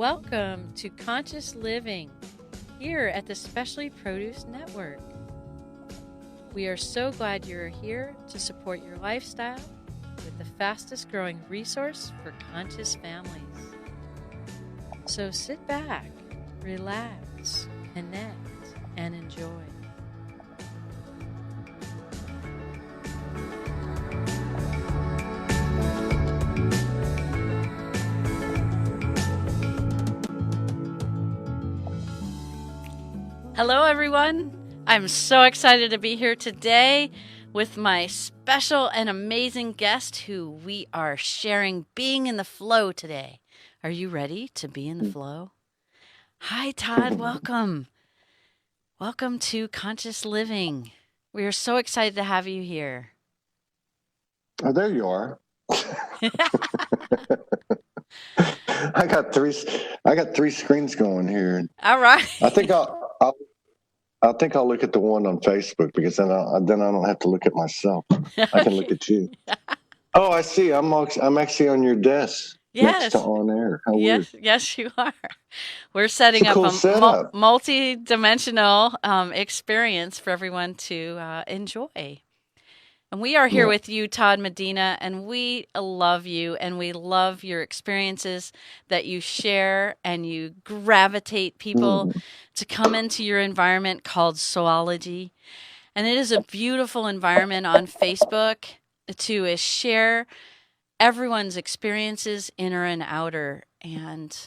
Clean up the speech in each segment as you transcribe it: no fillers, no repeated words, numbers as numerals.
Welcome to Conscious Living here at the Specially Produce Network. We are so glad you're here to support your lifestyle with the fastest growing resource for conscious families. So sit back, relax, connect, and enjoy. Hello, everyone. I'm so excited to be here today with my special and amazing guest who we are sharing being in the flow today. Are you ready to be in the flow? Hi, Todd. Welcome. Welcome to Conscious Living. We are so excited to have you here. Oh, there you are. I got three screens going here. All right. I think I'll look at the one on Facebook because then I don't have to look at myself. I can look at you. Oh, I see. I'm actually on your desk next to Yes. on air. How weird. Yes, you are. We're It's setting a up cool a setup. multi-dimensional experience for everyone to enjoy. And we are here with you, Todd Medina, and we love you, and we love your experiences that you share, and you gravitate people to come into your environment called Soology. And it is a beautiful environment on Facebook to share everyone's experiences, inner and outer. And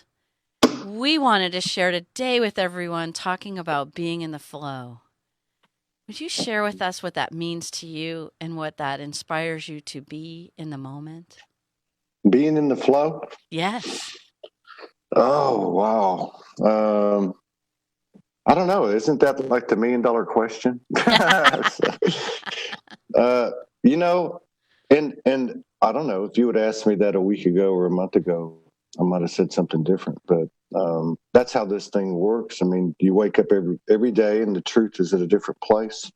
we wanted to share today with everyone talking about being in the flow. Would you share with us what that means to you and what that inspires you to be in the moment? Being in the flow? Yes. Oh, wow. I don't know. Isn't that like the $1 million question? You know, and I don't know if you would ask me that a week ago or a month ago, I might have said something different. But that's how this thing works. I mean, you wake up every day, and the truth is at a different place.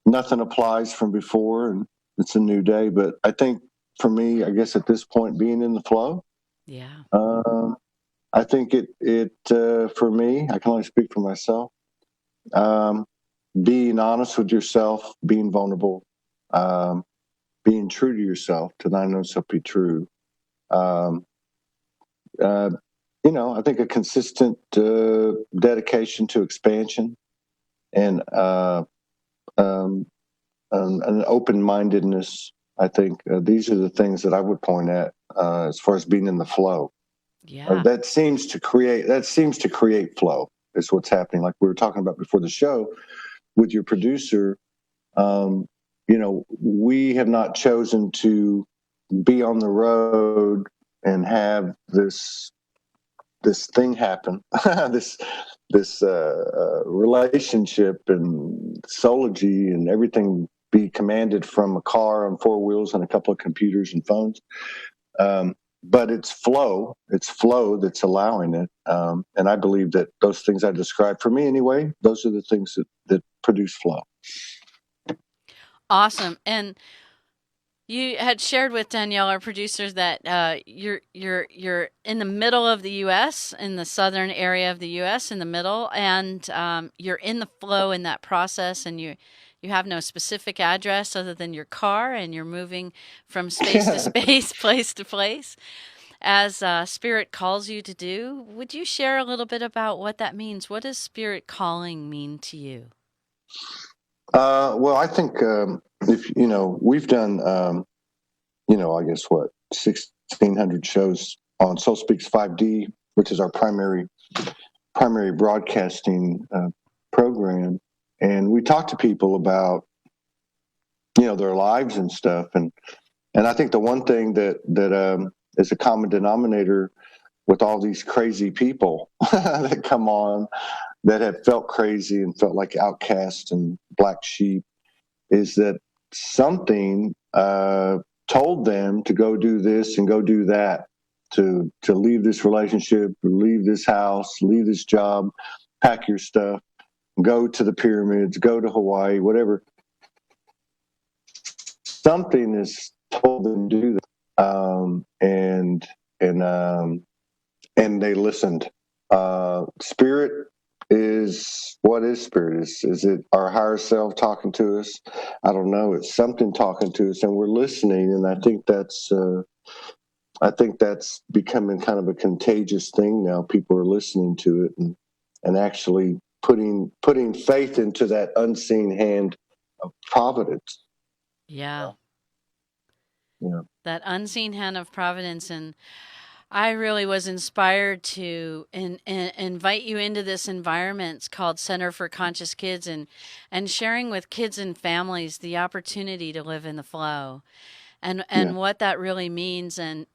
Nothing applies from before, and it's a new day. But I think for me, I guess at this point, being in the flow. Yeah. I think it for me, I can only speak for myself. Um, being honest with yourself, being vulnerable, um, being true to yourself, to thine own self be true. Um, uh, I think a consistent dedication to expansion and an open-mindedness. I think these are the things that I would point at as far as being in the flow. Yeah. That seems to create flow. Is what's happening. Like we were talking about before the show with your producer. We have not chosen to be on the road and have this thing happen, this relationship and Soology and everything be commanded from a car on four wheels and a couple of computers and phones. But it's flow that's allowing it. And I believe that those things I described, for me anyway, those are the things that produce flow. Awesome. And you had shared with Danielle, our producers, that you're in the middle of the U.S., in the southern area of the U.S., in the middle, and you're in the flow in that process, and you have no specific address other than your car, and you're moving from space to space, place to place, as Spirit calls you to do. Would you share a little bit about what that means? What does Spirit calling mean to you? Well, I think if we've done, I guess 1,600 shows on Soul Speaks 5D, which is our primary broadcasting program, and we talk to people about their lives and stuff, and I think the one thing that is a common denominator with all these crazy people that come on that have felt crazy and felt like outcasts and black sheep is that something told them to go do this and go do that, to leave this relationship, leave this house, leave this job, pack your stuff, go to the pyramids, go to Hawaii, whatever. Something is told them to do that. and they listened. Spirit is what is spirit? Is it our higher self talking to us? I don't know. It's something talking to us, and we're listening. And I think that's becoming kind of a contagious thing now. People are listening to it and actually putting faith into that unseen hand of providence. Yeah. Yeah. That unseen hand of providence. And I really was inspired to invite you into this environment. It's called Center for Conscious Kids, and sharing with kids and families the opportunity to live in the flow, Yeah. and what that really means. And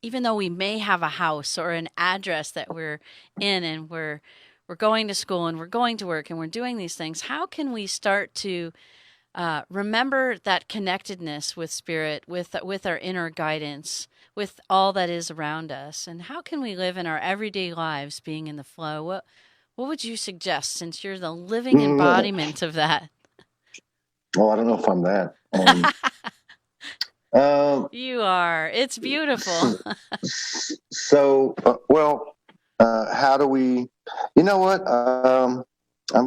even though we may have a house or an address that we're in, and we're going to school and we're going to work and we're doing these things, how can we start to remember that connectedness with spirit, with our inner guidance, with all that is around us, and how can we live in our everyday lives being in the flow? What would you suggest, since you're the living Mm, embodiment of that? oh, I don't know if I'm that. Um, You are. It's beautiful. well, how do we? You know what? I'm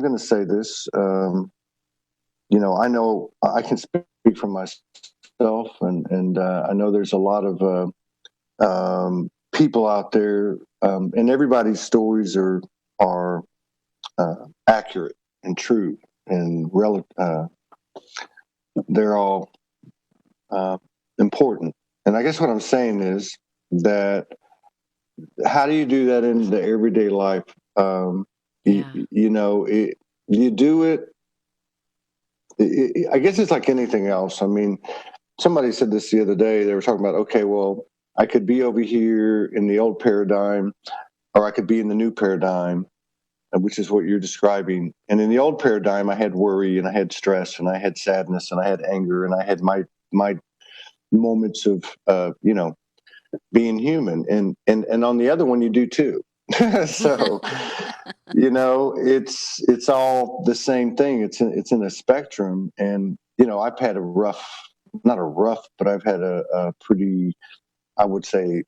going to say this. I know I can speak for myself, and I know there's a lot of people out there, and everybody's stories are accurate and true and they're all uh, important. And I guess what I'm saying is that how do you do that in the everyday life? You, Yeah. you know, you do I guess it's like anything else. I mean, somebody said this the other day. They were talking about, okay, well, I could be over here in the old paradigm, or I could be in the new paradigm, which is what you're describing. And in the old paradigm, I had worry and I had stress and I had sadness and I had anger and I had my moments of being human. And on the other one, you do too. So it's all the same thing. It's in a spectrum, and I've had a rough, not a rough, but I've had a pretty, I would say,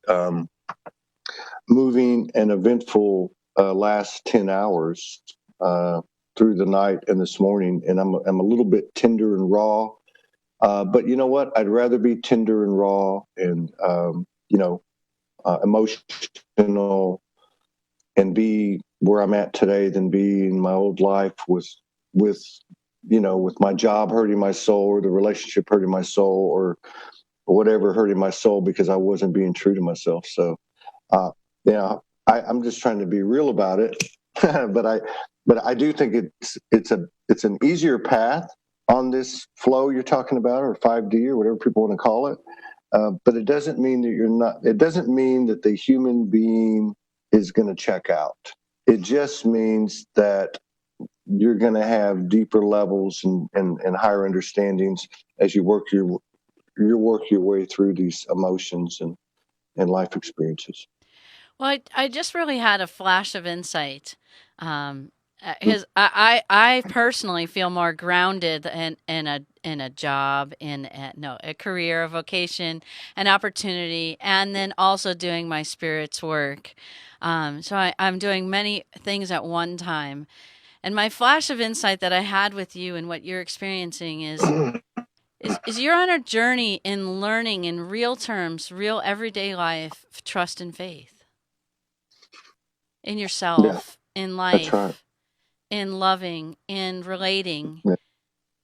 moving and eventful last 10 hours through the night and this morning, and I'm a little bit tender and raw. But you know what? I'd rather be tender and raw and emotional and be where I'm at today than be in my old life with with my job hurting my soul, or the relationship hurting my soul, or whatever hurting my soul because I wasn't being true to myself. So uh, yeah, I'm just trying to be real about it, but I do think it's an easier path on this flow you're talking about, or 5D, or whatever people want to call it. But it doesn't mean that you're not. It doesn't mean that the human being is going to check out. It just means that you're going to have deeper levels and higher understandings as you work your way through these emotions and life experiences. Well, I just really had a flash of insight. Because I personally feel more grounded in a job, in a career, a vocation, an opportunity, and then also doing my spirit's work. So I'm doing many things at one time. And my flash of insight that I had with you and what you're experiencing is you're on a journey in learning in real terms, real everyday life, trust and faith in Yeah, yourself, in that's right. life, in loving, in relating, Yeah,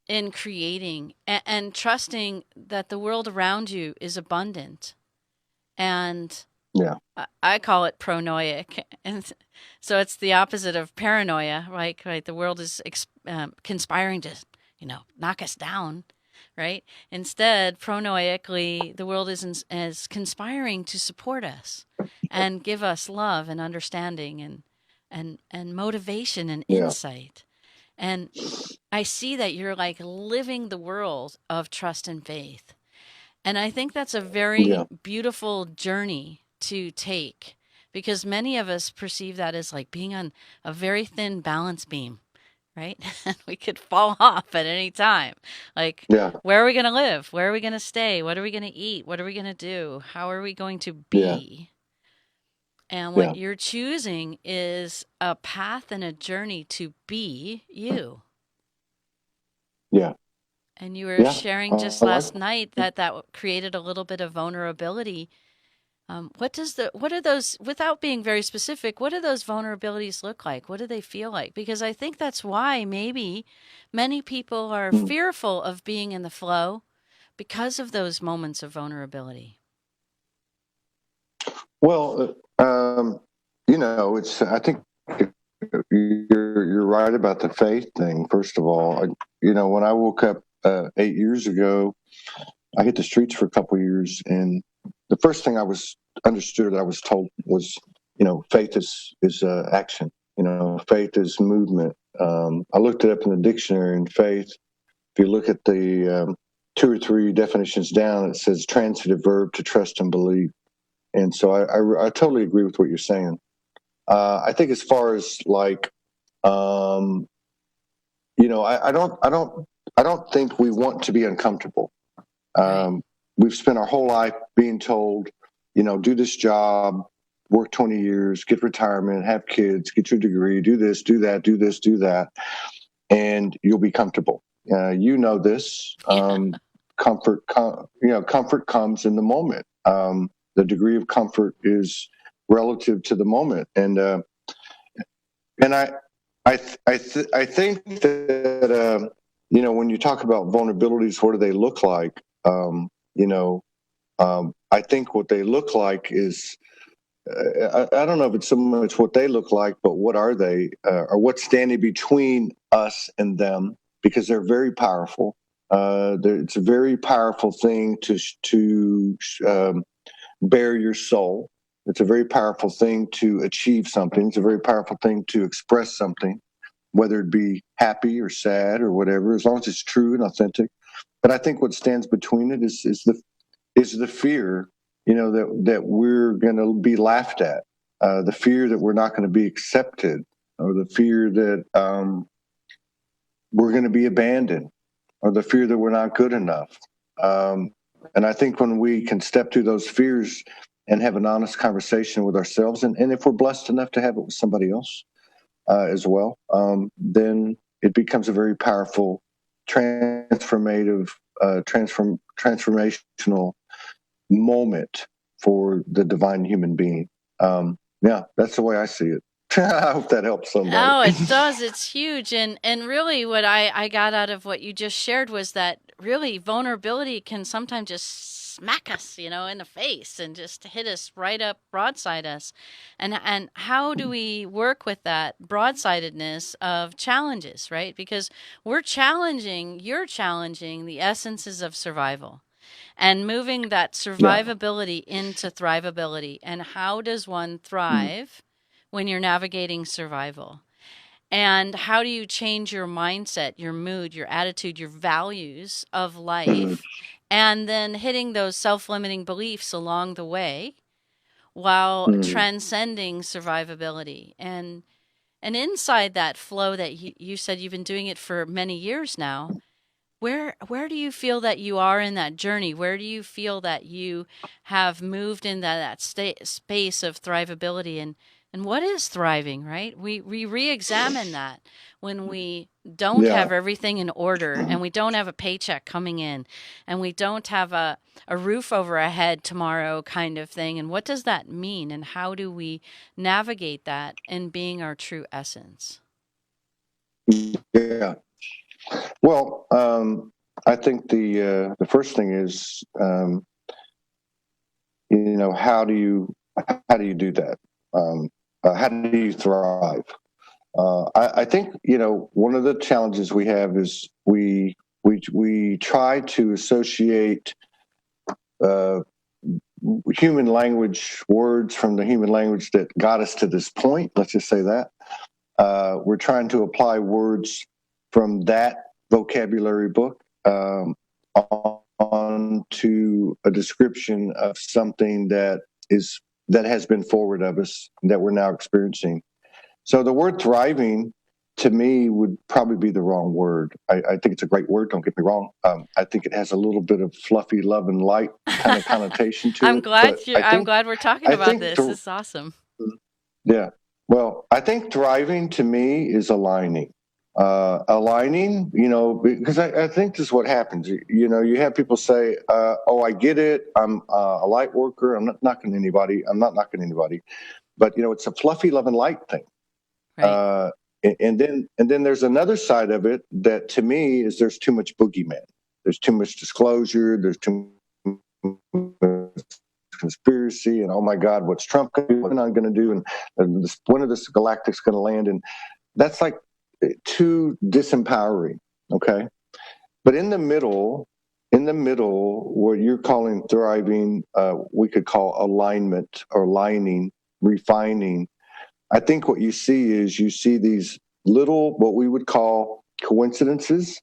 in creating, and trusting that the world around you is abundant. And yeah, I call it pronoic. And so it's the opposite of paranoia, right? The world is conspiring to, knock us down, right? Instead, pronoically, the world is conspiring to support us and give us love and understanding and motivation and yeah, insight. And I see that you're like living the world of trust and faith. And I think that's a very yeah, beautiful journey to take, because many of us perceive that as like being on a very thin balance beam, right? And we could fall off at any time. Like, yeah, where are we going to live? Where are we going to stay? What are we going to eat? What are we going to do? How are we going to yeah, be? And what Yeah. you're choosing is a path and a journey to be you. Yeah. And you were Yeah. sharing just I like. last night that created a little bit of vulnerability. What are those, without being very specific, what do those vulnerabilities look like? What do they feel like? Because I think that's why maybe many people are Mm. fearful of being in the flow because of those moments of vulnerability. Well, it's. I think you're right about the faith thing. First of all, when I woke up 8 years ago, I hit the streets for a couple of years, and the first thing I was understood, I was told, was, faith is action. Faith is movement. I looked it up in the dictionary, and faith. If you look at the two or three definitions down, it says transitive verb to trust and believe. And so I totally agree with what you're saying. I think as far as like, um, I don't think we want to be uncomfortable. Right. Um, we've spent our whole life being told, do this job, work 20 years, get retirement, have kids, get your degree, do this, do that, do this, do that, and you'll be comfortable. You know this. Yeah. Comfort comes in the moment. The degree of comfort is relative to the moment, and I think that when you talk about vulnerabilities, what do they look like? I think what they look like is I don't know if it's so much what they look like, but what are they, or what's standing between us and them? Because they're very powerful. It's a very powerful thing to bare your soul. It's a very powerful thing to achieve something. It's a very powerful thing to express something, whether it be happy or sad or whatever, as long as it's true and authentic. But I think what stands between it is the fear, that we're going to be laughed at, the fear that we're not going to be accepted, or the fear that we're going to be abandoned, or the fear that we're not good enough. Um, and I think when we can step through those fears and have an honest conversation with ourselves, and if we're blessed enough to have it with somebody else as well, then it becomes a very powerful, transformative, transformational moment for the divine human being. Yeah, that's the way I see it. I hope that helps somebody. Oh, it does. It's huge. And really what I got out of what you just shared was that really vulnerability can sometimes just smack us, in the face and just hit us right up broadside us. And how do we work with that broadsidedness of challenges, right? Because you're challenging the essences of survival and moving that Yeah. survivability into thrivability. And how does one Mm, thrive when you're navigating survival? And how do you change your mindset, your mood, your attitude, your values of mm, life? And then hitting those self limiting beliefs along the way while mm. transcending survivability. And inside that flow that you said you've been doing it for many years now, where do you feel that you are in that journey? Where do you feel that you have moved into space of thrivability, and what is thriving, right? We re-examine that when we don't have Yeah. everything in order and we don't have a paycheck coming in and we don't have a roof over our head tomorrow kind of thing. And what does that mean? And how do we navigate that in being our true essence? Yeah. Well, I think the first thing is, how do you do that? How do you thrive? I think one of the challenges we have is we try to associate uh, human language words from the human language that got us to this point. Let's just say that we're trying to apply words from that vocabulary book on to a description of something that has been forward of us that we're now experiencing. So the word thriving to me would probably be the wrong word. I think it's a great word. Don't get me wrong. I think it has a little bit of fluffy love and light kind of connotation to it. But I'm glad we're talking I about think this. This is awesome. Yeah. Well, I think thriving to me is aligning. Aligning, because I think this is what happens. You have people say, "Oh, I get it. I'm a light worker. I'm not knocking anybody. I'm not knocking anybody." But it's a fluffy love and light thing. Right. Uh, and then there's another side of it that to me is there's too much boogeyman. There's too much disclosure. There's too much conspiracy, and oh my God, what's Trump going to do? What am I going to do? And when are this galactic's going to land? And that's like too disempowering. Okay, but in the middle, what you're calling thriving, we could call alignment or lining, refining. I think what you see these little, what we would call coincidences,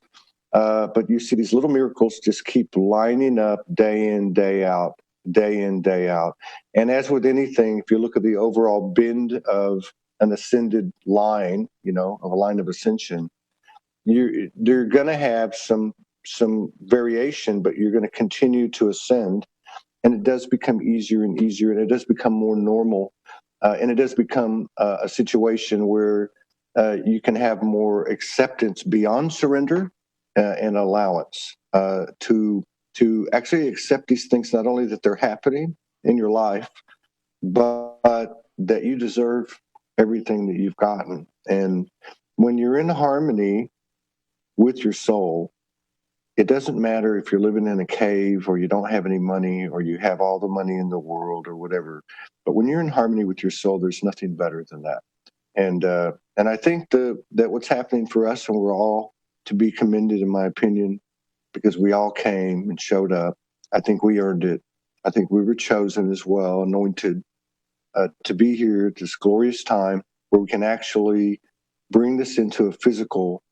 but you see these little miracles just keep lining up day in, day out, day in, day out. And as with anything, if you look at the overall bend of an ascended line, of a line of ascension, you're going to have some variation, but you're going to continue to ascend, and it does become easier and easier, and it does become more normal, and it does become a situation where you can have more acceptance beyond surrender and allowance to actually accept these things, not only that they're happening in your life, but that you deserve everything that you've gotten. And when you're in harmony with your soul, it doesn't matter if you're living in a cave or you don't have any money or you have all the money in the world or whatever. But when you're in harmony with your soul, there's nothing better than that. And I think that what's happening for us, and we're all to be commended, in my opinion, because we all came and showed up. I think we earned it. I think we were chosen as well, anointed to be here at this glorious time where we can actually bring this into a physical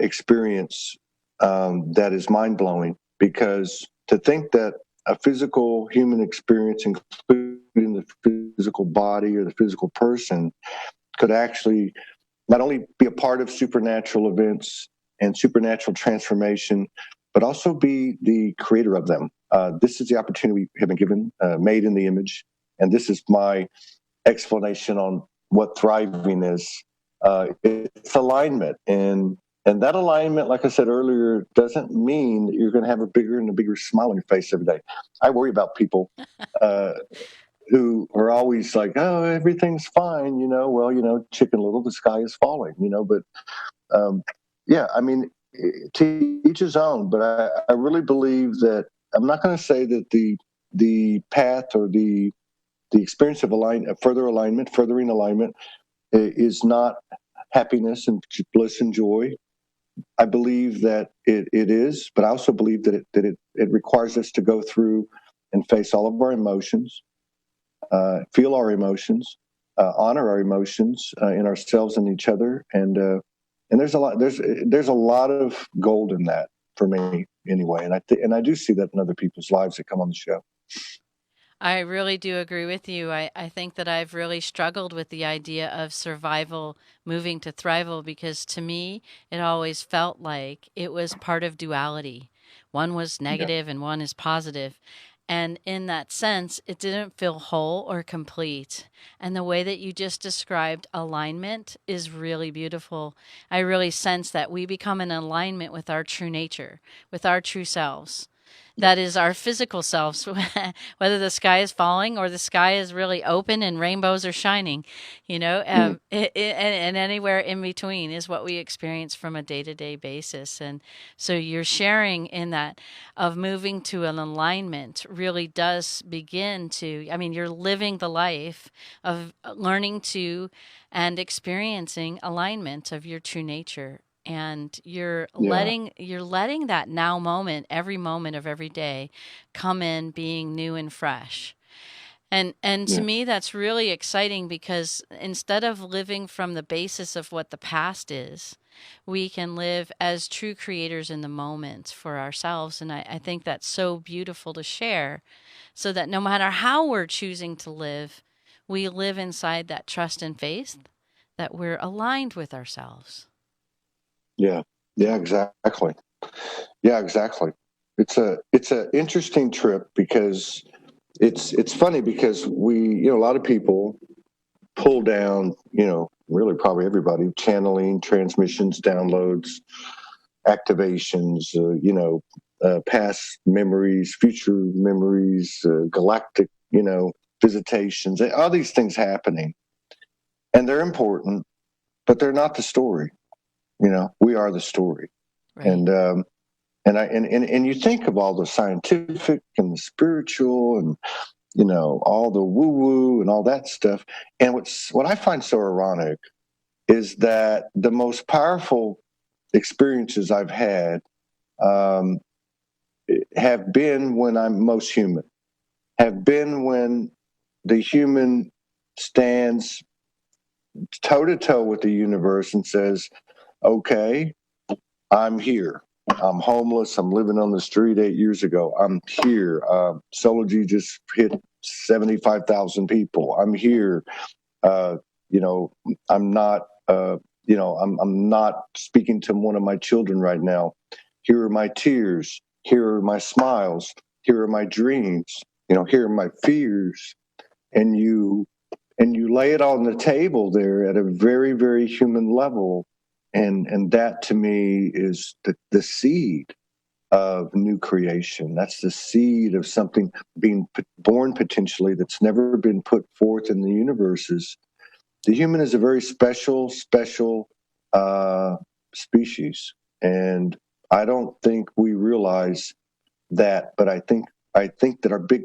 experience that is mind blowing. Because to think that a physical human experience, including the physical body or the physical person, could actually not only be a part of supernatural events and supernatural transformation, but also be the creator of them. This is the opportunity we have been given, made in the image. And this is my explanation on what thriving is. It's alignment, and that alignment, like I said earlier, doesn't mean that you're going to have a bigger and a bigger smile on your face every day. I worry about people uh, who are always like, "Oh, everything's fine," Well, Chicken Little, the sky is falling, But um, yeah, I mean, to each his own. But I really believe that I'm not going to say that the path or the experience of further alignment, furthering alignment, is not happiness and bliss and joy. I believe that it is, but I also believe that it requires us to go through and face all of our emotions, feel our emotions, honor our emotions in ourselves and each other, and there's a lot of gold in that for me anyway, and I do see that in other people's lives that come on the show. I really do agree with you. I think that I've really struggled with the idea of survival moving to thrival because to me, it always felt like it was part of duality. One was Yeah, negative and one is positive. And in that sense, it didn't feel whole or complete. And the way that you just described alignment is really beautiful. I really sense that we become in alignment with our true nature, with our true selves. yeah, That is our physical selves, whether the sky is falling or the sky is really open and rainbows are shining, mm, and anywhere in between is what we experience from a day to day basis. And so you're sharing in that of moving to an alignment really does begin to, I mean, you're living the life of learning to and experiencing alignment of your true nature, and yeah, you're letting that now moment, every moment of every day, come in being new and fresh. And to yeah, me that's really exciting because instead of living from the basis of what the past is, we can live as true creators in the moment for ourselves. And I think that's so beautiful to share, so that no matter how we're choosing to live, we live inside that trust and faith that we're aligned with ourselves. yeah, yeah, exactly. Yeah, exactly. It's a interesting trip because it's funny because a lot of people pull down, really probably everybody, channeling, transmissions, downloads, activations, past memories, future memories, galactic, visitations, all these things happening. And they're important, but they're not the story. We are the story. Right. And you think of all the scientific and the spiritual and all the woo woo and all that stuff. And what I find so ironic is that the most powerful experiences I've had um, have been when I'm most human, have been when the human stands toe to toe with the universe and says, okay, I'm here. I'm homeless. I'm living on the street 8 years ago. I'm here. Sology just hit 75,000 people. I'm here. Uh, I'm not. I'm not speaking to one of my children right now. Here are my tears. Here are my smiles. Here are my dreams. Here are my fears. And you lay it on the table there at a very, very human level. And that to me is the seed of new creation. That's the seed of something being born potentially that's never been put forth in the universes. The human is a very special uh, species, and I don't think we realize that. But I think that our big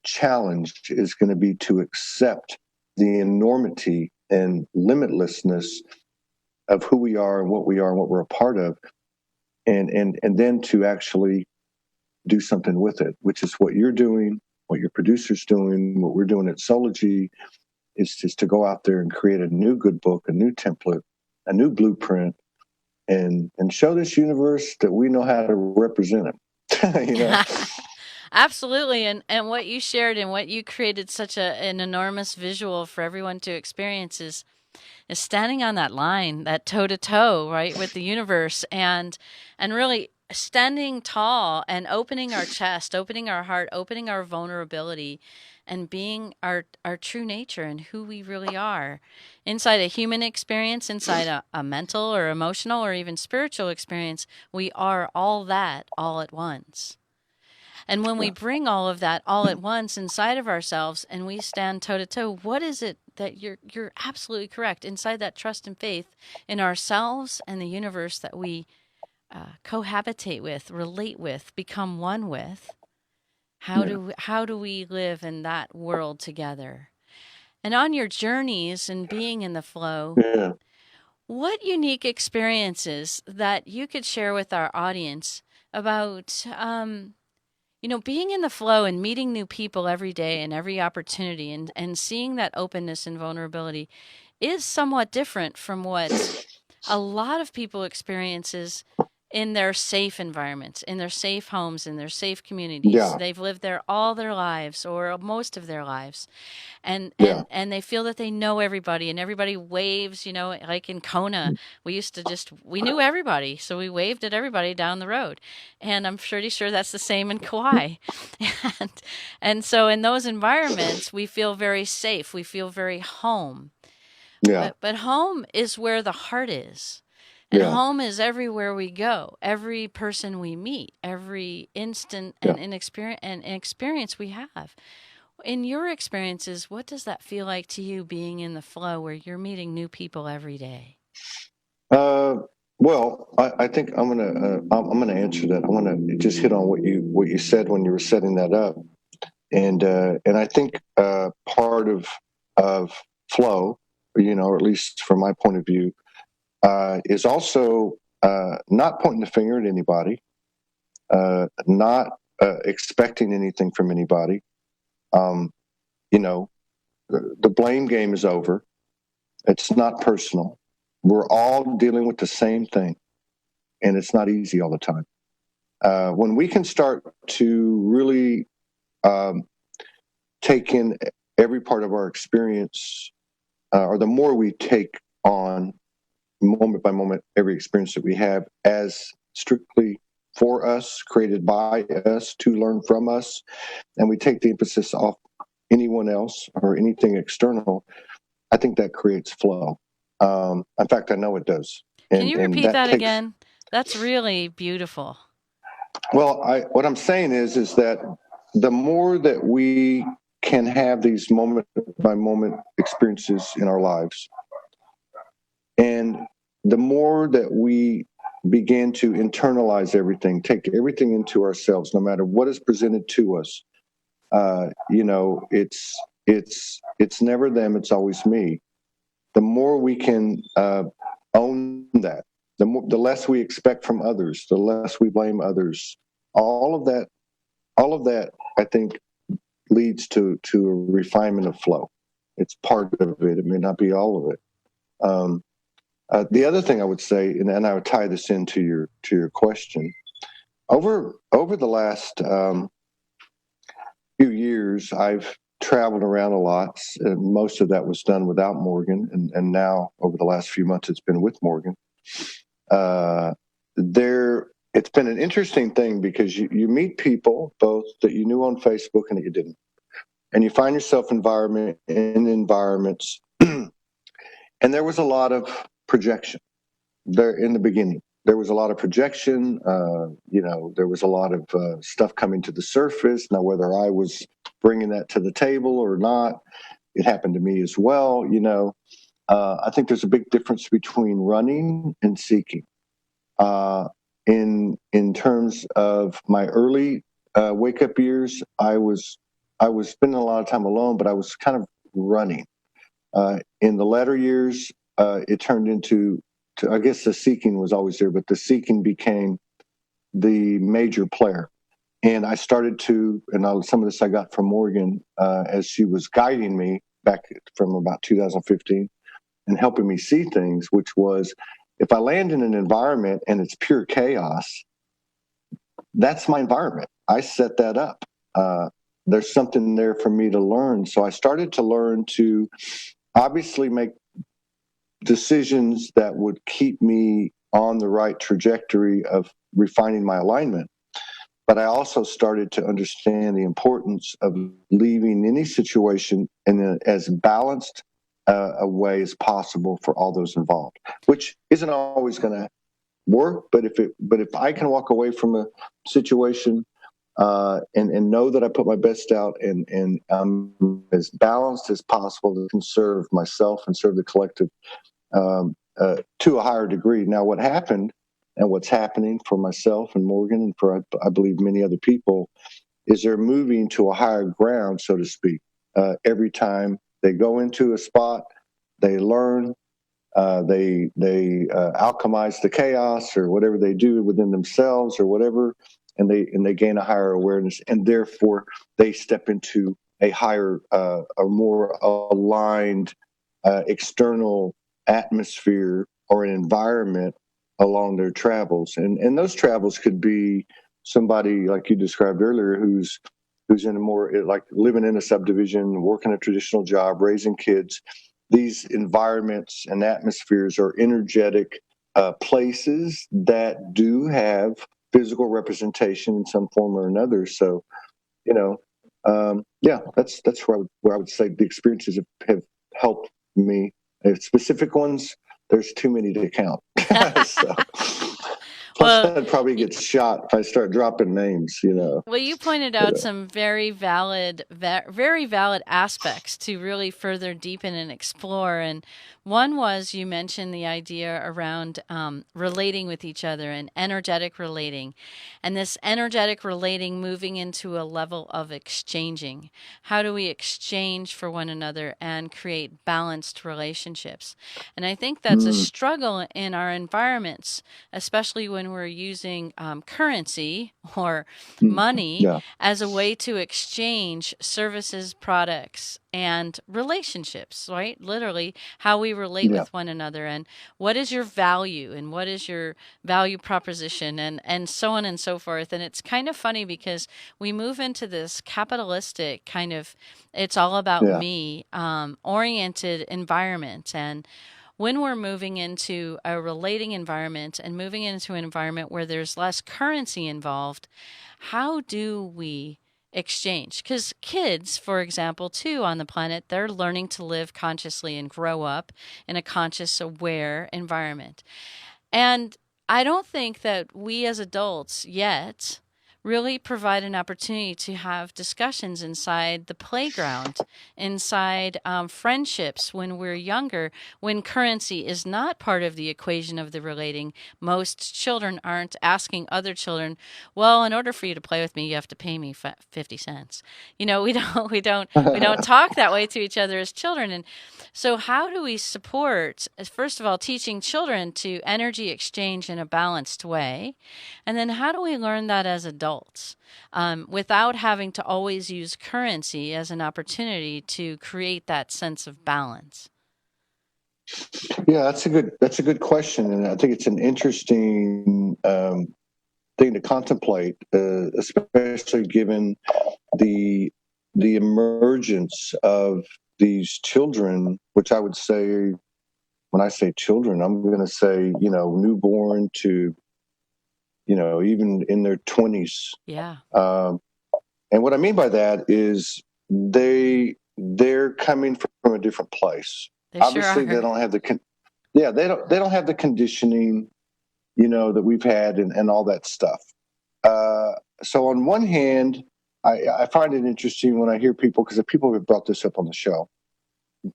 challenge is going to be to accept the enormity and limitlessness of who we are and what we are and what we're a part of, and then to actually do something with it, which is what you're doing, what your producer's doing, what we're doing at Sology, is just to go out there and create a new good book, a new template, a new blueprint, and show this universe that we know how to represent it. Absolutely. And what you shared and what you created such an enormous visual for everyone to experience is standing on that line, that toe to toe, right, with the universe, and really standing tall and opening our chest, opening our heart, opening our vulnerability, and being our true nature and who we really are inside a human experience, inside a mental or emotional or even spiritual experience. We are all that all at once. And when we Yeah, bring all of that all at once inside of ourselves and we stand toe to toe, what is it that you're absolutely correct inside that trust and faith in ourselves and the universe that we cohabitate with, relate with, become one with? yeah, How do we live in that world together? And on your journeys and being in the flow, yeah. what unique experiences that you could share with our audience about being in the flow and meeting new people every day and every opportunity and seeing that openness and vulnerability is somewhat different from what a lot of people experiences in their safe environments, in their safe homes, in their safe communities. Yeah, They've lived there all their lives or most of their lives, and yeah, and and they feel that they know everybody and everybody waves, like in Kona, we knew everybody, so we waved at everybody down the road. And I'm pretty sure that's the same in Kauai. and and so in those environments we feel very safe, we feel very home. yeah, But home is where the heart is. And yeah, home is everywhere we go, every person we meet, every instant yeah. and experience we have. In your experiences, what does that feel like to you being in the flow where you're meeting new people every day? Uh, well, I think I'm gonna answer that. I want to just hit on what you said when you were setting that up, and I think part of flow, or at least from my point of view, is also not pointing the finger at anybody, not expecting anything from anybody. Um, you know, the blame game is over. It's not personal. We're all dealing with the same thing, and it's not easy all the time. When we can start to really um, take in every part of our experience, or the more we take on moment by moment every experience that we have as strictly for us, created by us, to learn from us, and we take the emphasis off anyone else or anything external, I think that creates flow. In fact, I know it does, Can you and repeat that that takes. again? That's really beautiful. Well, what I'm saying is that the more that we can have these moment by moment experiences in our lives, and the more that we begin to internalize everything, take everything into ourselves, no matter what is presented to us, it's never them, it's always me. The more we can own that, the less we expect from others, the less we blame others. All of that, all of that, I think, leads to a refinement of flow. It's part of it. It may not be all of it. Um, the other thing I would say, and I would tie this into your question, over the last few years, I've traveled around a lot. Most of that was done without Morgan, and now over the last few months, it's been with Morgan. Uh, it's been an interesting thing because you meet people both that you knew on Facebook and that you didn't, and you find yourself in environments, and there was a lot of projection there in the beginning. There was a lot of projection. There was a lot of stuff coming to the surface. Now, whether I was bringing that to the table or not, it happened to me as well. I think there's a big difference between running and seeking. Uh, in terms of my early wake up years, I was spending a lot of time alone, but I was kind of running. In the latter years, it turned I guess the seeking was always there, but the seeking became the major player. And I started some of this I got from Morgan as she was guiding me back from about 2015 and helping me see things, which was if I land in an environment and it's pure chaos, that's my environment. I set that up. There's something there for me to learn. So I started to learn to obviously make decisions that would keep me on the right trajectory of refining my alignment. But I also started to understand the importance of leaving any situation in as balanced a way as possible for all those involved, which isn't always going to work. But if I can walk away from a situation and know that I put my best out and I'm as balanced as possible to conserve myself and serve the collective to a higher degree. Now, what happened and what's happening for myself and Morgan and for, I believe, many other people is they're moving to a higher ground, so to speak. Every time they go into a spot, they learn, they alchemize the chaos or whatever they do within themselves or whatever, and they gain a higher awareness, and therefore they step into a higher, a more aligned external atmosphere or an environment along their travels. And those travels could be somebody like you described earlier who's in a more like living in a subdivision, working a traditional job, raising kids. These environments and atmospheres are energetic places that do have physical representation in some form or another. So, yeah, that's where I would say the experiences have helped me. Specific ones, there's too many to count. So, plus, Well, I'd probably y- get shot if I start dropping names. Well, you pointed But, out some very valid aspects to really further deepen and explore. And one was you mentioned the idea around relating with each other and energetic relating, and this energetic relating moving into a level of exchanging. How do we exchange for one another and create balanced relationships? And I think that's a mm, struggle in our environments, especially when we're using currency or mm, money yeah, as a way to exchange services, products, and relationships, right? Literally, how we relate yeah, with one another and what is your value and what is your value proposition and so on and so forth. And it's kind of funny because we move into this capitalistic kind of it's all about yeah, me oriented environment. And when we're moving into a relating environment and moving into an environment where there's less currency involved, how do we exchange. Because kids, for example, too, on the planet, they're learning to live consciously and grow up in a conscious, aware environment. And I don't think that we as adults yet really provide an opportunity to have discussions inside the playground, inside friendships when we're younger, when currency is not part of the equation of the relating. Most children aren't asking other children, "Well, in order for you to play with me, you have to pay me 50 cents." We don't we don't talk that way to each other as children. And so, how do we support, first of all, teaching children to energy exchange in a balanced way? And then, how do we learn that as adults without having to always use currency as an opportunity to create that sense of balance? Yeah, that's a good question, and I think it's an interesting thing to contemplate, especially given the the emergence of these children, which I would say, when I say children, I'm going to say, newborn to, even in their 20s. Yeah, Um, and what I mean by that is they're coming from a different place. they sure Obviously, they are. don't have they don't have the conditioning, that we've had, and all that stuff. Uh, so on one hand, I find it interesting when I hear people, because people have brought this up on the show,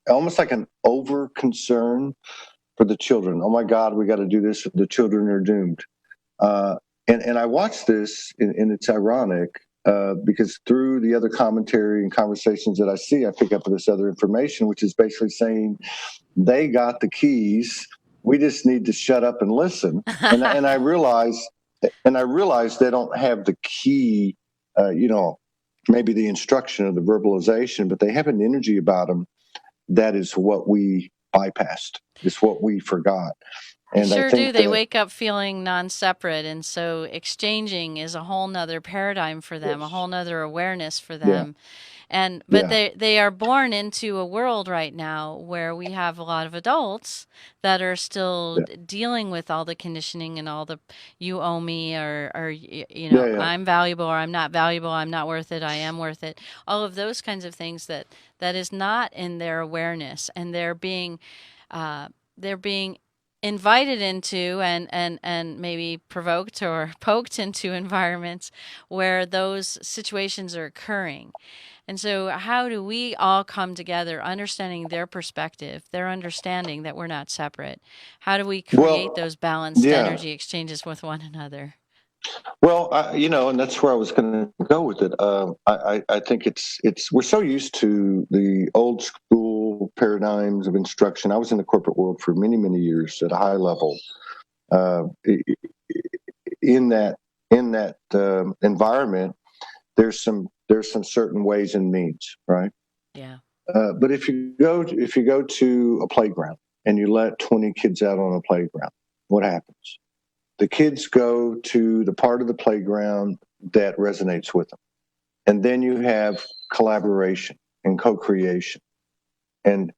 almost like an over concern for the children. Oh my God, we got to do this. The children are doomed. Uh, and I watch this, and it's ironic, because through the other commentary and conversations that I see, I pick up this other information, which is basically saying they got the keys. We just need to shut up and listen. And I realize, they don't have the key, maybe the instruction or the verbalization, but they have an energy about them that is what we bypassed. It's what we forgot. They And I sure do. think They that, wake up feeling non separate. And so exchanging is a whole nother paradigm for them, a whole nother awareness for yeah, them. But yeah, they are born into a world right now where we have a lot of adults that are still yeah, dealing with all the conditioning and all the "you owe me" or yeah, yeah, "I'm valuable" or "I'm not valuable," "I'm not worth it," "I am worth it." All of those kinds of things that is not in their awareness, and uh, they're being invited into and maybe provoked or poked into environments where those situations are occurring. And so, how do we all come together, understanding their perspective, their understanding that we're not separate? How do we create well, those balanced yeah. energy exchanges with one another? Well, and that's where I was going to go with it. I think it's we're so used to the old school paradigms of instruction. I was in the corporate world for many, many years at a high level. Uh, in that environment, there's some certain ways and means, right? Yeah. But if you go to a playground and you let 20 kids out on a playground, what happens? The kids go to the part of the playground that resonates with them, and then you have collaboration and co-creation, and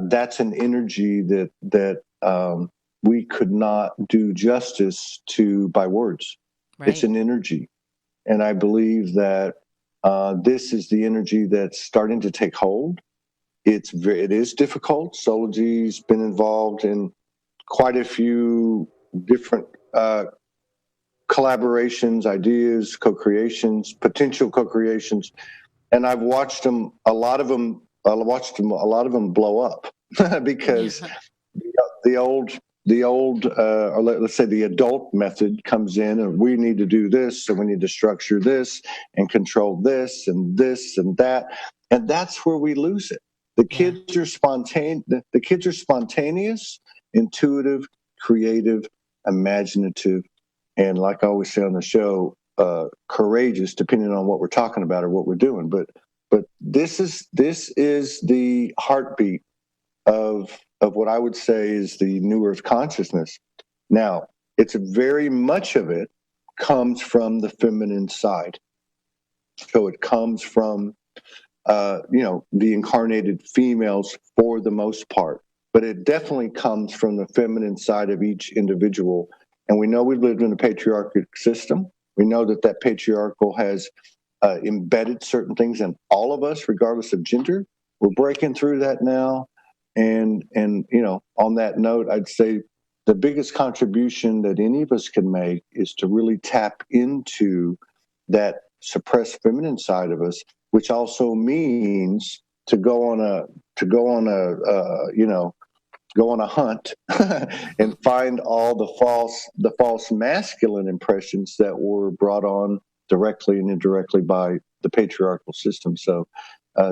that's an energy that we could not do justice to by words. It's Right. an energy, and I believe that this is the energy that's starting to take hold. It is difficult. Sology's been involved in quite a few different collaborations, ideas, co-creations, potential co-creations, and I've watched them. A lot of them. I watched them. A lot of them blow up because Yeah. the old or let's say the adult method comes in, and we need to do this, so we need to structure this and control this and that, and that's where we lose it. The Yeah. kids are spontaneous. The kids are spontaneous, intuitive, creative, imaginative, and like I always say on the show, courageous, depending on what we're talking about or what we're doing. But this is the heartbeat of what I would say is the new Earth consciousness. Now, it's very much of it comes from the feminine side. So it comes from the incarnated females for the most part, but it definitely comes from the feminine side of each individual. And we know we've lived in a patriarchic system. We know that patriarchal has embedded certain things in all of us, regardless of gender. We're breaking through that now, and on that note, I'd say the biggest contribution that any of us can make is to really tap into that suppressed feminine side of us, which also means to go on a to go on a go on a hunt and find all the false masculine impressions that were brought on directly and indirectly by the patriarchal system. So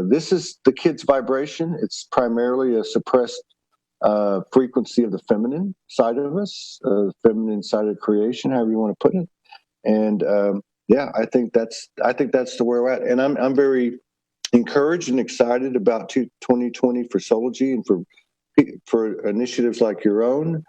this is the kid's vibration. It's primarily a suppressed frequency of the feminine side of us, feminine side of creation, however you want to put it. And yeah, I think that's the where we're at. And I'm very encouraged and excited about 2020 for Sology and for initiatives like your own,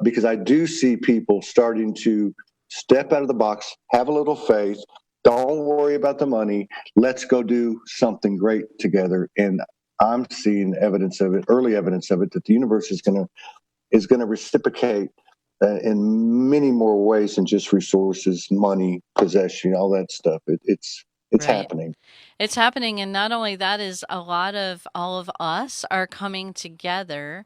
because I do see people starting to step out of the box, have a little faith, don't worry about the money. Let's go do something great together. And I'm seeing evidence of it, early evidence of it, that the universe is going to reciprocate in many more ways than just resources, money, possession, all that stuff. It's Right. happening. It's happening, and not only that is a lot of all of us are coming together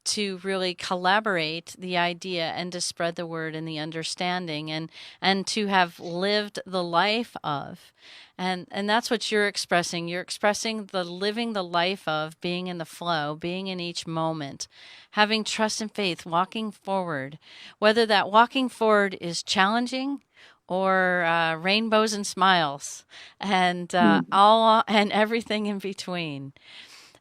to really collaborate the idea and to spread the word and the understanding and to have lived the life of, and that's what you're expressing the living the life of, being in the flow, being in each moment, having trust and faith, walking forward, whether that walking forward is challenging or rainbows and smiles and Mm, all and everything in between.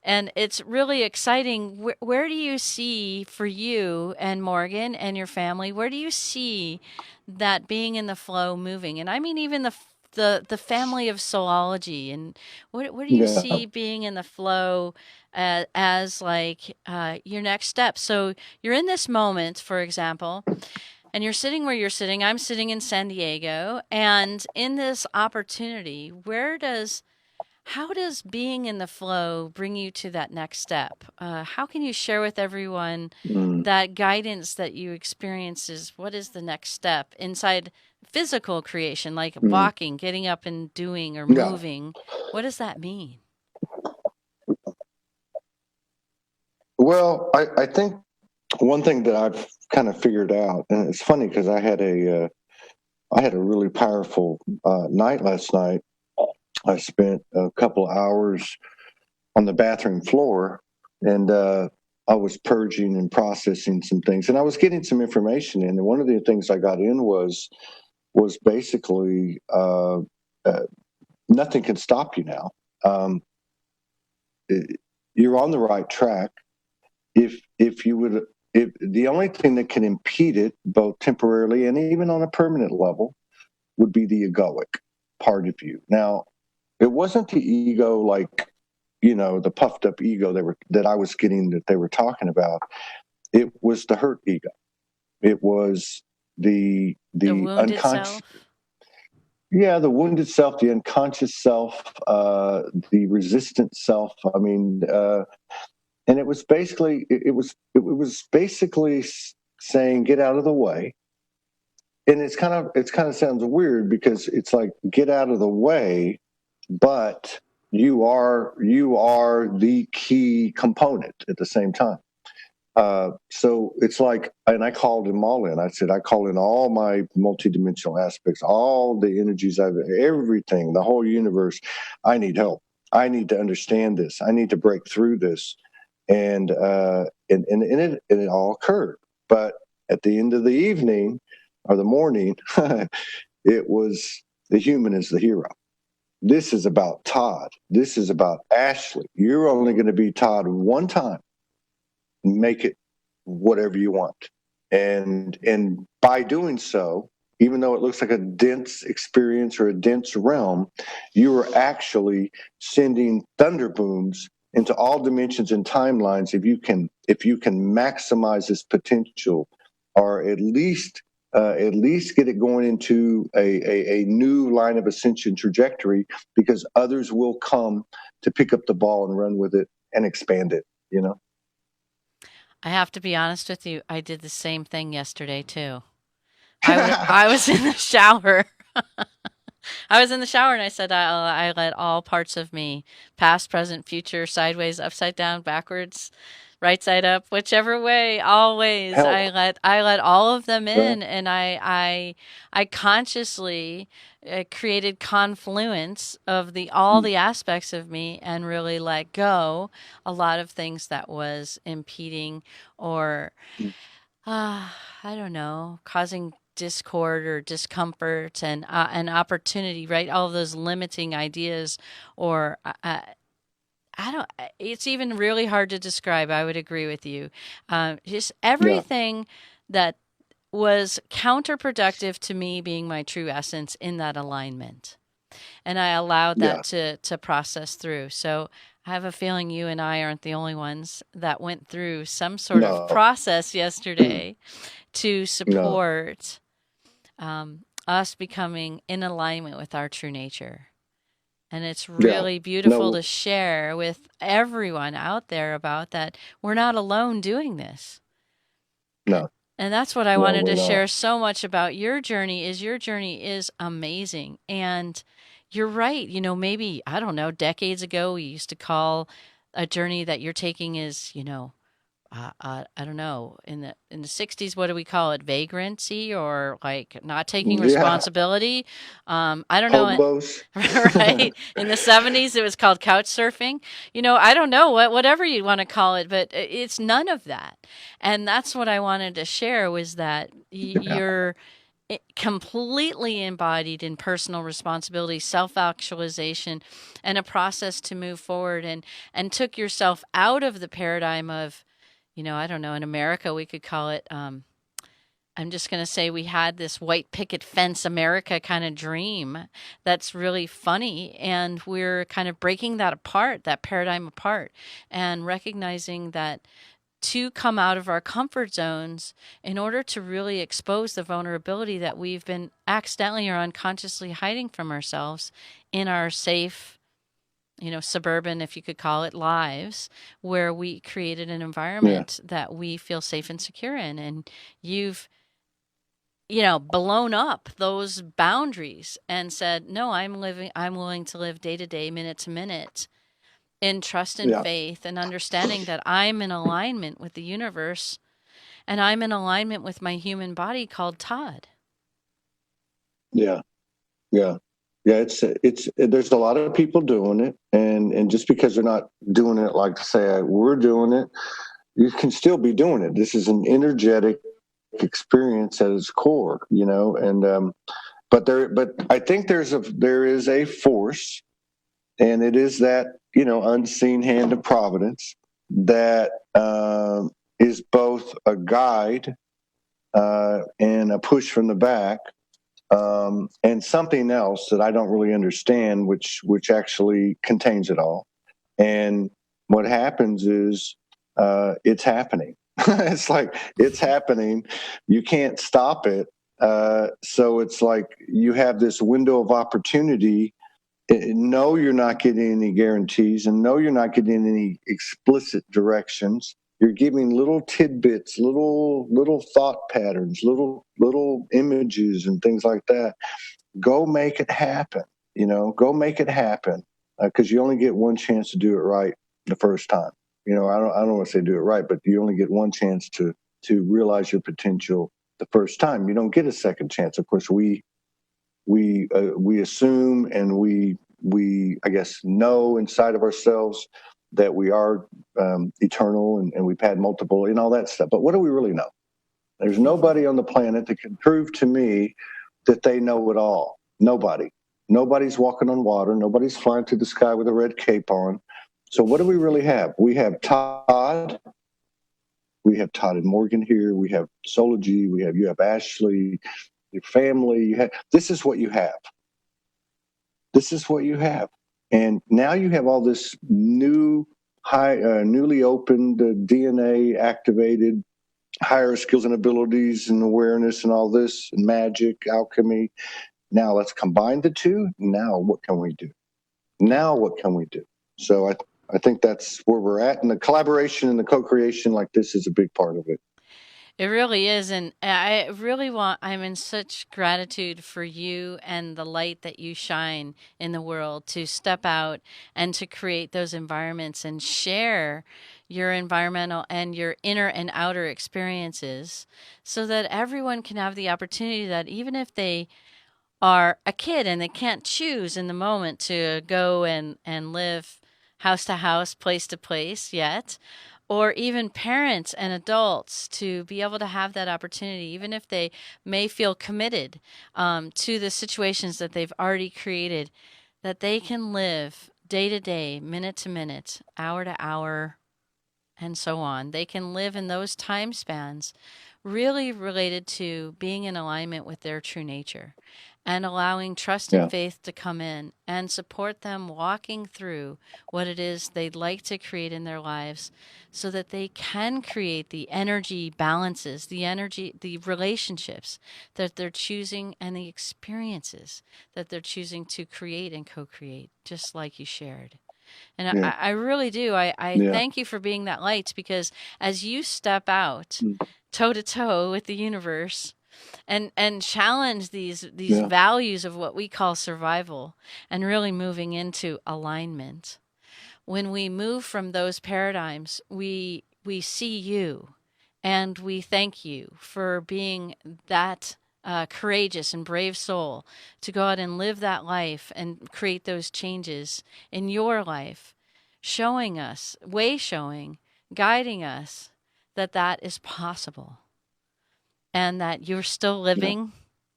And it's really exciting. Where do you see for you and Morgan and your family, where do you see that being in the flow moving? And I mean, even the family of soulology. And what do you yeah. see being in the flow as like your next step? So you're in this moment, for example, and you're sitting where you're sitting. I'm sitting in San Diego. And in this opportunity, how does being in the flow bring you to that next step? How can you share with everyone Mm, that guidance that you experience is what is the next step inside physical creation, like mm, walking, getting up and doing or yeah. moving? What does that mean? Well, I think one thing that I've kind of figured out, and it's funny because I had a really powerful night last night. I spent a couple of hours on the bathroom floor, and I was purging and processing some things, and I was getting some information in. And one of the things I got in was basically uh, nothing can stop you now. Um, it, you're on the right track. If you would, if the only thing that can impede it, both temporarily and even on a permanent level, would be the egoic part of you. Now, it wasn't the ego like the puffed up ego that I was getting that they were talking about. It was the hurt ego. It was the The the wounded unconscious, self? yeah, the wounded self, the unconscious self, the resistant self. I mean, and it was basically it was basically saying get out of the way. And it's kind of sounds weird because it's like get out of the way, but you are the key component at the same time. So it's like, and I called them all in. I said, I call in all my multidimensional aspects, all the energies, everything, the whole universe. I need help. I need to understand this. I need to break through this. And it all occurred. But at the end of the evening or the morning, it was the human is the hero. This is about Todd. This is about Ashley. You're only going to be Todd one time. Make it whatever you want. And by doing so, even though it looks like a dense experience or a dense realm, you are actually sending thunder booms into all dimensions and timelines. If you can maximize this potential, or at least get it going into a new line of ascension trajectory, because others will come to pick up the ball and run with it and expand it, you know. I have to be honest with you, I did the same thing yesterday too. I was in the shower I was in the shower and I said, I let all parts of me, past, present, future, sideways, upside down, backwards, right side up, whichever way, always. Help. I let all of them Right. in, and I consciously created confluence of the all the aspects of me, and really let go a lot of things that was impeding or I don't know, causing discord or discomfort and an opportunity, right? All of those limiting ideas, or I don't. It's even really hard to describe. I would agree with you. Just Yeah. everything that was counterproductive to me being my true essence in that alignment, and I allowed Yeah. that to process through. So I have a feeling you and I aren't the only ones that went through some sort of No. process yesterday to No. support us becoming in alignment with our true nature. And it's Yeah. really beautiful No. to share with everyone out there about that. We're not alone doing this. No. And that's what I No. wanted We're to not. share so much about your journey is amazing. And you're right. Maybe, I don't know, decades ago, we used to call a journey that you're taking is, I don't know, in the 60s, what do we call it? Vagrancy, or like not taking Yeah. responsibility. I don't know. Hobos. Right? In the 70s, it was called couch surfing. I don't know whatever you want to call it, but it's none of that. And that's what I wanted to share was that Yeah. you're completely embodied in personal responsibility, self-actualization, and a process to move forward, and took yourself out of the paradigm of, I don't know, in America we could call it I'm just going to say we had this white picket fence America kind of dream that's really funny. And we're kind of breaking that apart, that paradigm apart, and recognizing that to come out of our comfort zones in order to really expose the vulnerability that we've been accidentally or unconsciously hiding from ourselves in our safe, suburban, if you could call it, lives, where we created an Yeah. environment that we feel safe and secure in. And you've blown up those boundaries and said, no, I'm willing to live day to day, minute to minute, in trust and Yeah. faith and understanding that I'm in alignment with the universe, and I'm in alignment with my human body called Todd. Yeah. Yeah. Yeah. It's there's a lot of people doing it, and just because they're not doing it like to say we're doing it, you can still be doing it. This is an energetic experience at its core, and but I think there is a force, and it is that unseen hand of providence that is both a guide and a push from the back, and something else that I don't really understand, which actually contains it all. And what happens is it's happening. It's like it's happening. You can't stop it. So it's like you have this window of opportunity. No, you're not getting any guarantees, and no, you're not getting any explicit directions. You're giving little tidbits, little thought patterns, little images, and things like that. Go make it happen. Go make it happen, because you only get one chance to do it right the first time. I don't want to say do it right, but you only get one chance to realize your potential the first time. You don't get a second chance. Of course, we assume, and we I guess know inside of ourselves that we are eternal, and we've had multiple and all that stuff. But what do we really know? There's nobody on the planet that can prove to me that they know it all. Nobody. Nobody's walking on water. Nobody's flying through the sky with a red cape on. So what do we really have? We have Todd. We have Todd and Morgan here. We have Solaji. You have Ashley. Your family. This is what you have. This is what you have. And now you have all this newly opened DNA activated higher skills and abilities and awareness and all this and magic, alchemy. Now let's combine the two. Now what can we do? Yeah. Now what can we do? So I think that's where we're at. And the collaboration and the co-creation like this is a big part of it. It really is. And I really I'm in such gratitude for you and the light that you shine in the world to step out and to create those environments and share your environmental and your inner and outer experiences so that everyone can have the opportunity that even if they are a kid and they can't choose in the moment to go and live house to house, place to place yet, or even parents and adults to be able to have that opportunity, even if they may feel committed to the situations that they've already created, that they can live day to day, minute to minute, hour to hour, and so on. They can live in those time spans really related to being in alignment with their true nature and allowing trust and Yeah, faith to come in and support them walking through what it is they'd like to create in their lives so that they can create the energy balances, the energy, the relationships that they're choosing and the experiences that they're choosing to create and co create, just like you shared. And yeah, I really do. I yeah, thank you for being that light because as you step out mm, toe to toe with the universe and challenge these yeah, values of what we call survival and really moving into alignment. When we move from those paradigms, we see you and we thank you for being that courageous and brave soul to go out and live that life and create those changes in your life, showing us, way showing, guiding us that that is possible and that you're still yeah, living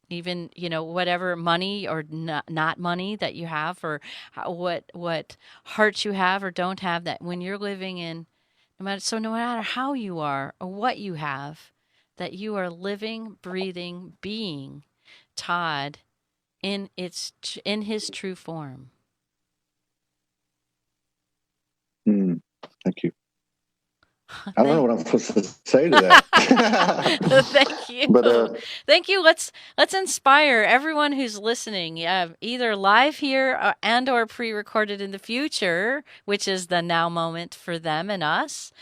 even whatever money or not money that you have or what hearts you have or don't have, that when you're living in no matter how you are or what you have, that you are living, breathing, being Todd in his true form. mm, thank you. I don't know Thank what I'm supposed to say to that. Thank you. but Thank you. Let's inspire everyone who's listening, either live here and or pre-recorded in the future, which is the now moment for them and us.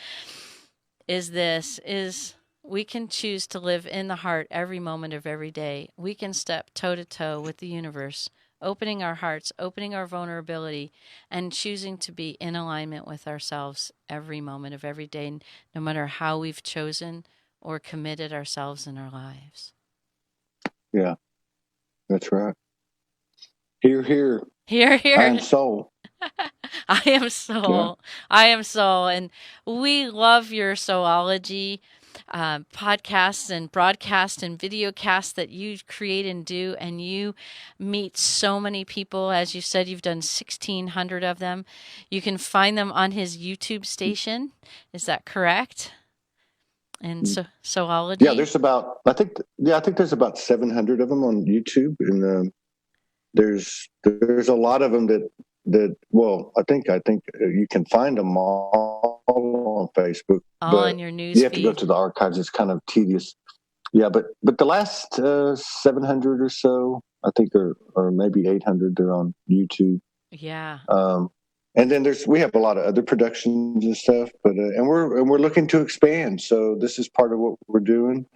Is we can choose to live in the heart every moment of every day. We can step toe to toe with the universe, opening our hearts, opening our vulnerability, and choosing to be in alignment with ourselves every moment of every day, no matter how we've chosen or committed ourselves in our lives. yeah, that's right. Here, here. Here, I am here. soul. I am Yeah, soul. I am soul. And we love your soulology podcasts and broadcasts and video casts that you create and do. And you meet so many people. As you said, you've done 1,600 of them. You can find them on his YouTube station. Is that correct? And mm, so, yeah. soulology? There's about I think there's about 700 of them on YouTube, and there's a lot of them that well, I think you can find them all on Facebook, All but on your you news have to go feed. to the archives. It's kind of tedious. Yeah, but the last 700 or so, I think, or maybe 800, they're on YouTube. Yeah. Um, and then we have a lot of other productions and stuff, but and we're looking to expand. So this is part of what we're doing.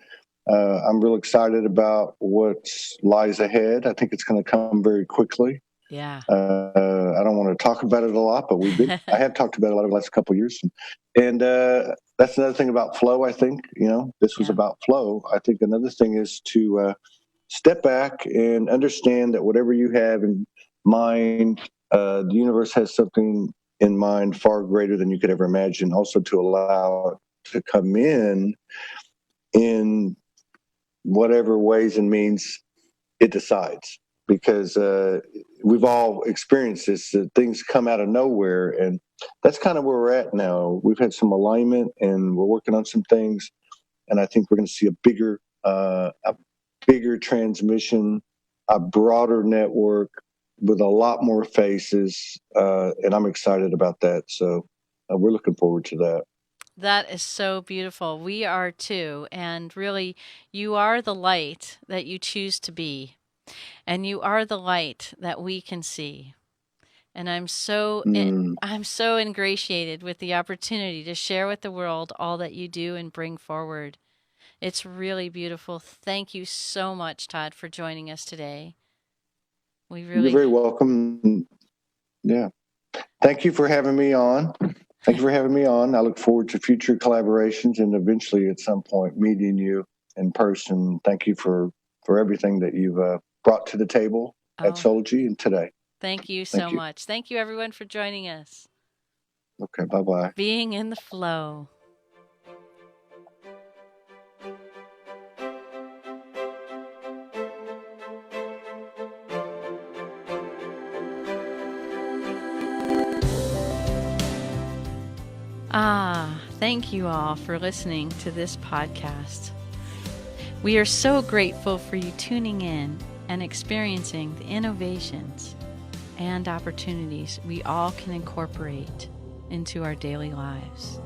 I'm real excited about what lies ahead. I think it's going to come very quickly. Yeah. I don't want to talk about it a lot, but I have talked about it a lot over the last couple of years. And that's another thing about flow, I think. This was Yeah. about flow. I think another thing is to step back and understand that whatever you have in mind, the universe has something in mind far greater than you could ever imagine. Also, to allow it to come in whatever ways and means it decides, because we've all experienced this. Things come out of nowhere, and that's kind of where we're at now. We've had some alignment, and we're working on some things, and I think we're going to see a bigger transmission, a broader network with a lot more faces, and I'm excited about that. So we're looking forward to that. That is so beautiful. We are too. And really, you are the light that you choose to be, and you are the light that we can see. And Mm, I'm so ingratiated with the opportunity to share with the world all that you do and bring forward. It's really beautiful. Thank you so much, Todd, for joining us today. We You're really, very welcome. Yeah. Thank you for having me on. Thank you for having me on. I look forward to future collaborations and eventually at some point meeting you in person. Thank you for everything that you've brought to the table at oh, Sology and today. thank you so Thank you. much. Thank you, everyone, for joining us. Okay. Bye-bye. Being in the flow. Thank you all for listening to this podcast. We are so grateful for you tuning in and experiencing the innovations and opportunities we all can incorporate into our daily lives.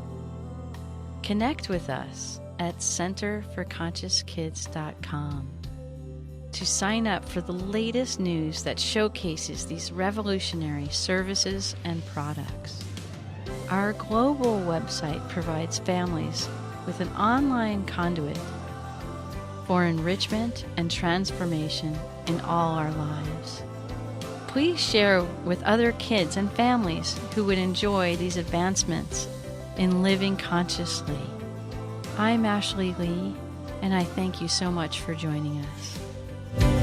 Connect with us at centerforconsciouskids.com to sign up for the latest news that showcases these revolutionary services and products. Our global website provides families with an online conduit for enrichment and transformation in all our lives. Please share with other kids and families who would enjoy these advancements in living consciously. I'm Ashley Lee, and I thank you so much for joining us.